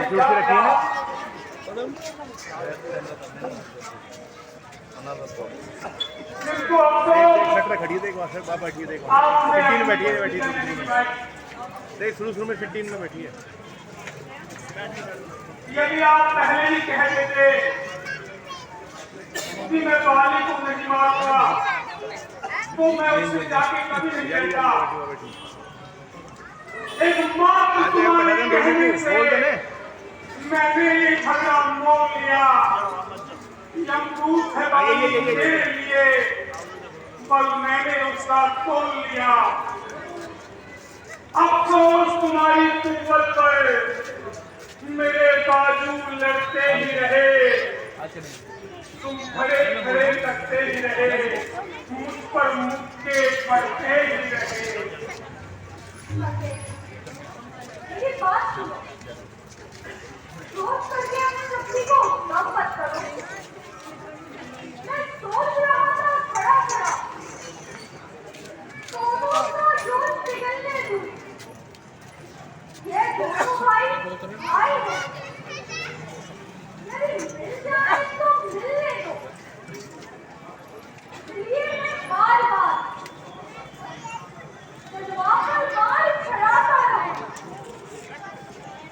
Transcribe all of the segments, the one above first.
Fruit की रखी है ना। खड़ी है, देख वहाँ से बैठी है, देख 15 में बैठी है, देख शुरू में 15 में बैठी है। यदि आप पहले ही कह देते कि मैं वाली को नहीं मारूंगा तो मैं उससे जाके कभी नहीं कहता। एक मात्र तुम्हारे कहने से मैंने ये झगड़ा मोल लिया। यमदूत है मेरे लिए, पर मैंने उसका तोल लिया। अफसोस तुम्हारी कुव्वत पर, मेरे बाजू लड़ते ही रहे, तुम खड़े खड़े तकते ही रहे, मुझ पर मुक्के पड़ते ही रहे। मेरी बात सुनो, सोच करके अपने सब्जी को कम मत करो। मैं सोच रहा था खड़ा खड़ा, दोनों का जोश पिघलने दूं। ये दोनों भाई भाई हैं, यदि मिल जाए तो मिलने दो। इसलिए मैं बार बार जज्बात मार खड़ाता रहूं।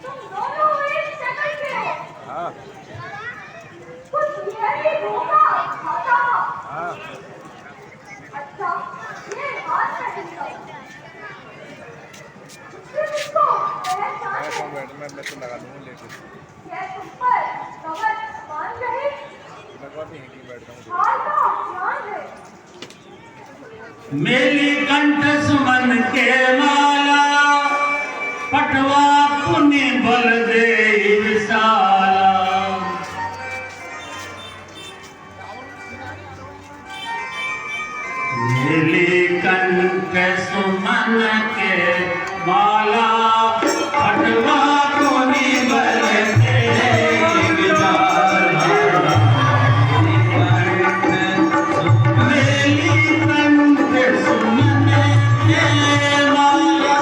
तुम दोनों एक शक्ल के हो। कुछ यह भी धोखा खाता हो। अच्छा, ये बात नहीं है। तुमको पहचान है। मैं तो लगा दूंगा लेके। यह तुम पर कवच मान रहे। लगवाते हैं कि बैठता हूँ। हाल का ध्यान है। मेली कंठ सुमन के माला, पटवा पुण्य बल दे विशाला। मेली कंठ सुमन के माला, पटवा पुण्य बल दे विशाला। मेली कंठ सुमन के माला,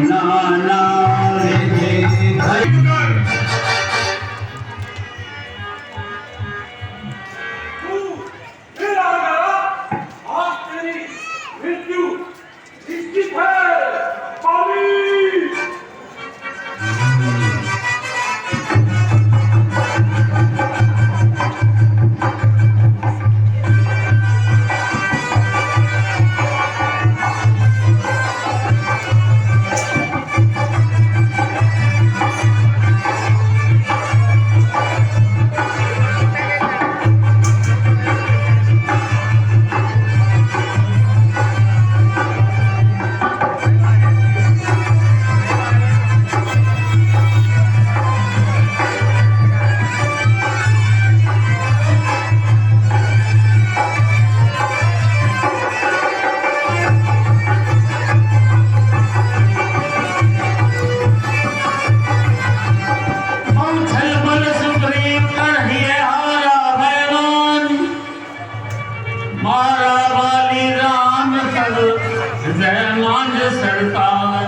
नाना रे भाई तू फिर आ गया। आज तेरी मृत्यु निश्चित है पाली। सरकार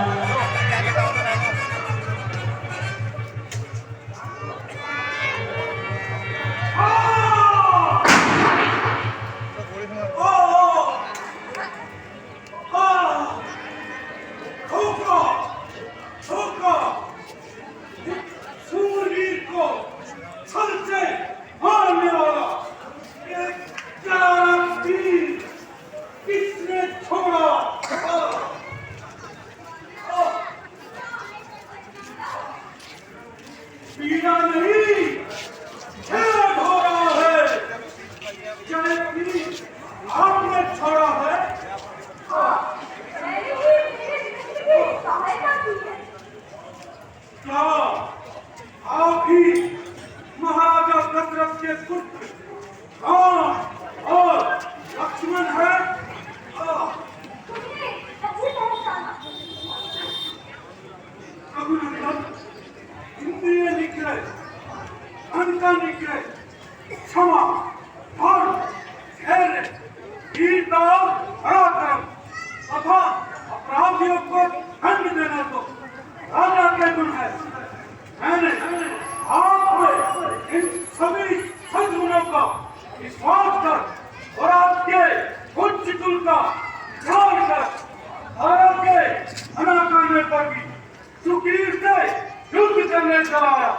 सूरवीर को छल से मारने वाला एक प्यारा वीर किसने छोड़ा? पीड़ा नहीं, खेद हो रहा है। जय वीर आपने छोड़ा है। मैंने ही मेरे मित्र की सहायता की है। क्या आप ही महाराजा दशरथ के पुत्र राम और लक्ष्मण है? तुमने सही पहचाना। रघुनंदन, इंद्रिय निग्रह, धन का निग्रह, क्षमा, वीरता और पराक्रम तथा अपराधियों को दंड देना तो राजा के गुण है। मैंने आप इन सभी सद्गुणों का विश्वास कर और आपके उच्च कुल का ध्यान कर और आपके मना करने पर भी सुग्रीव से युद्ध करने चला आया।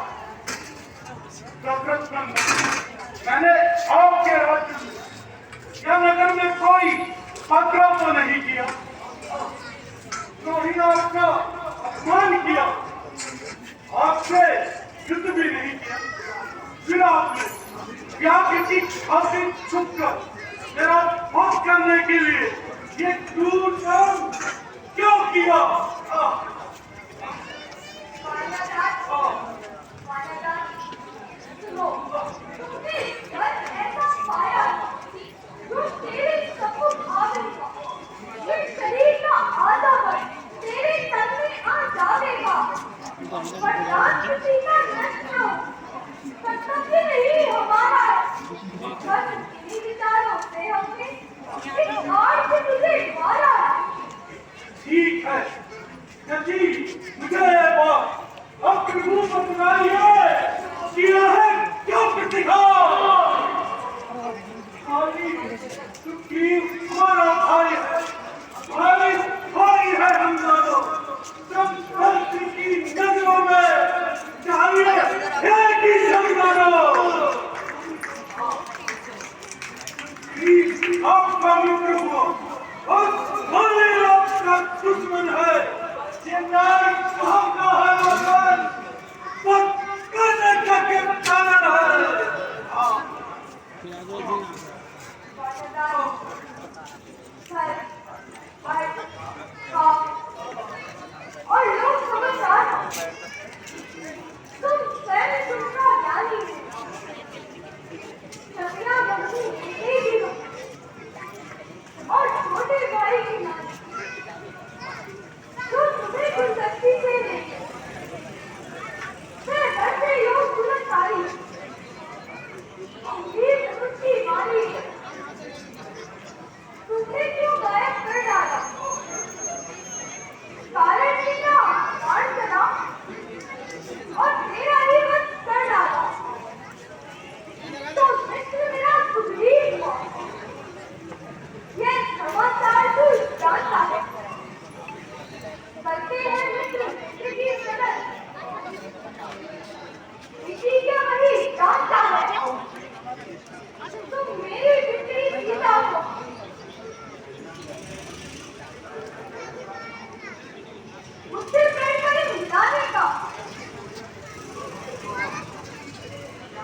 मैंने आपके राज्य में या नगर में कोई पथराव तो नहीं किया, तो ही आपका अपमान किया, आपसे युद्ध भी नहीं किया, फिर आपने क्या किसी खातिर छुप कर मेरा वध करने के लिए ये क्रूर काम क्यों किया? सुनो, तुमने घर ऐसा पाया जो तेरे सबको खा देगा। ये शरीर का आधा वर्ग तेरे तन में आ जाएगा। वरदान किसी का नष्ट न हो, कर्तव्य नहीं हमारा है। बस इन्हीं विचारों से हमने इस आड़ से तुझे मारा है। ठीक है, यदि मुझे ये बात अपने मुंह पर सुनाई है, किया है क्या प्रतिघात? खाली सुग्रीव हमारा भाई है, भाई भाई है हम दोनों। सब धरती की नजरों में चाहिए एक ही समझानो। सुग्रीव आपका मित्र हुआ और भले आपका दुश्मन है। ये नारी कहाँ का है मगर पर करने का क्या कारण है? और लोग समझदार तुम स्वयं दूसरा ज्ञानी शक्तियां बंदी देवी हो और छोटे भाई की नानी जो तुम्हें कोई शक्ति से नहीं मैं डरते योग तुरंत आई ये उसकी मारी तुमने क्यों गायब कर डाला? कारण ही ना मार चला और तेरा ही वध कर डाला। तो मित्र मेरा सुग्रीव हुआ। ये समाचार तू जानता है। करते हैं मित्र मित्र की कदर। इसी क्या वही जानता है। तुम मेरी बिगड़ी सीता हो। मुझसे प्रेम करें मिलाने का।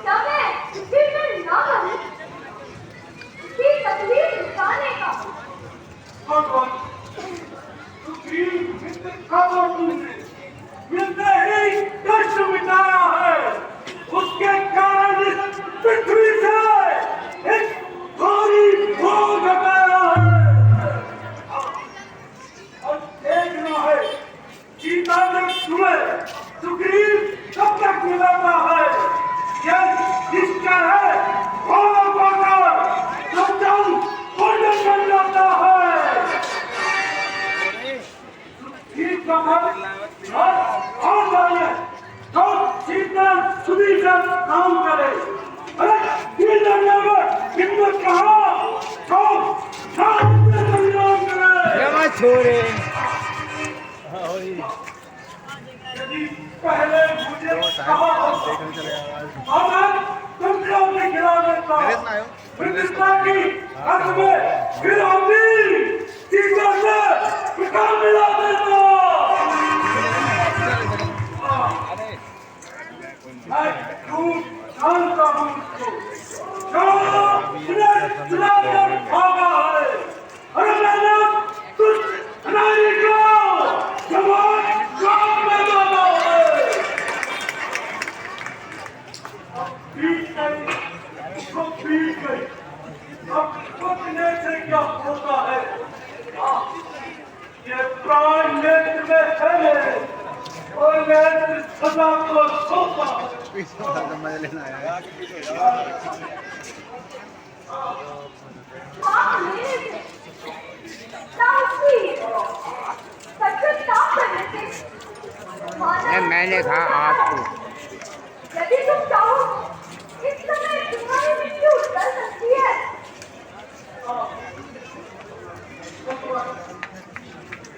क्या मैं फिर मैं ना करूं? उसकी तकलीफ मिटाने का। भगवान, सुग्रीव मित्र का तो तुमने मिलते ही कष्ट मिटाया है। उसके कारण इस पृथ्वी से एक भारी भोग हटाया है। और देखना है सीता जब तुम्हें सुग्रीव कब तक मिलाता है। यह जिसका है भाव पाकर सज्जन पूर्ण बन जाता है। सुग्रीव का मन आ जाए तो सीता सुधीर काम करे। अरे हिम्मत कहाँ तो संग्राम करे। छोड़े यदि पहले मुझे कहा अगर तुम लोग के खिलाफ देता प्रतिष्ठा की हक में फिर अभी सीता से पिता मिला देता। मैं खूब जानता हूँ उसको जो चुनाव भागा है। अरे मैंने कुछ नारी को जवान काम में डाला है। पीट गई उसको पीट गई। अब पकने से क्या होता है? ये प्राण नेत्र में है और नेत्र सदा को सोता है। मजा लेना आया आप मेरे मैंने कहा आपको। यदि तुम चाहो इस समय तुम्हारी मृत्यु टल सकती है।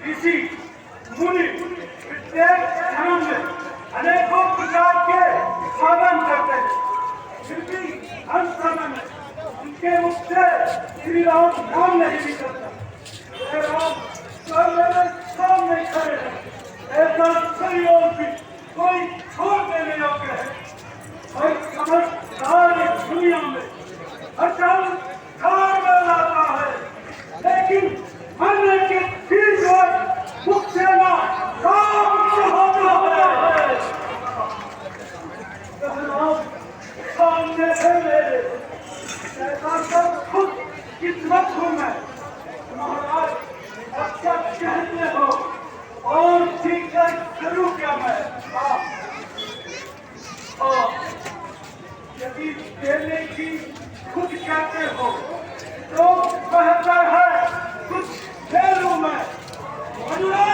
ऋषि मुनि प्रत्येक धर्म में अनेकों प्रकार के साधन करते हैं, फिर भी अंत समय में उनके मुख से श्री राम नाम नहीं निकलता। हे राम स्वयं मेरे सामने खड़े हैं, ऐसा कोई और भी कोई छोड़ देने योग्य है। और समझदार इस दुनिया में अचल काम लाता है, लेकिन मरने के 30 वर्ष मुख से ना काम होता है। सामने है मेरे, ऐसा सब खुद किस्मत हूँ मैं। महाराज अच्छा कहते हो और ठीक है, करूँ क्या मैं? यदि देने की खुद कहते हो तो बेहतर है कुछ ले लूँ मैं। अनुराग